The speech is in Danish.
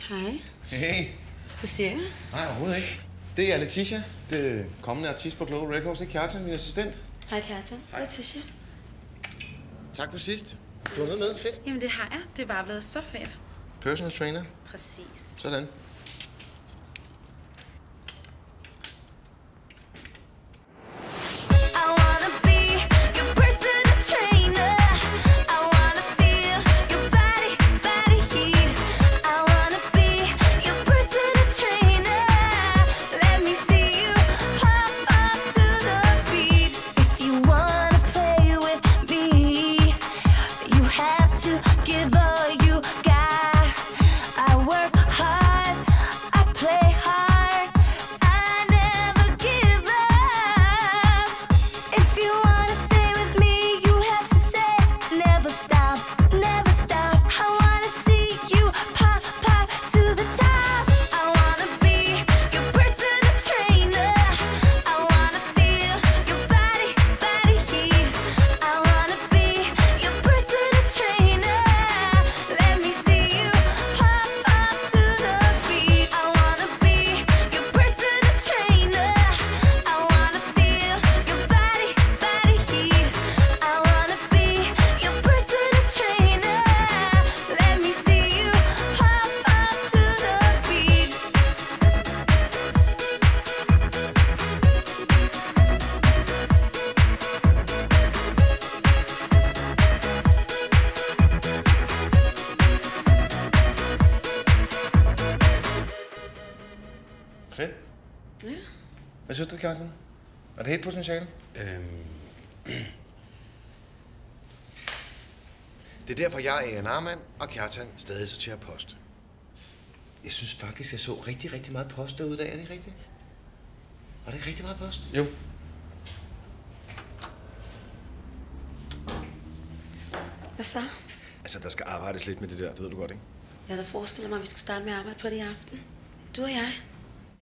Hej. Hey. Hvad siger jeg? Nej, overhovedet ikke. Det er Letitia, det kommende artist på Global Records. Det er Kjartan, min assistent. Hej, Kjartan. Letitia. Tak for sidst. Du har noget med, fedt. Jamen, det har jeg. Det er bare blevet så fedt. Personal trainer. Præcis. Sådan. Fedt. Ja. Hvad synes du, Kjartan? Er det helt potentiale? Det er derfor, jeg er A&R-mand, og Kjartan stadig sorterer post. Jeg synes faktisk, jeg så rigtig meget post derude i dag. Er det ikke rigtigt? Var det ikke rigtig meget post? Jo. Hvad så? Altså, der skal arbejdes lidt med det der, det ved du godt, ikke? Jeg havde forestillet mig, at vi skulle starte med at arbejde på det i aften. Du og jeg.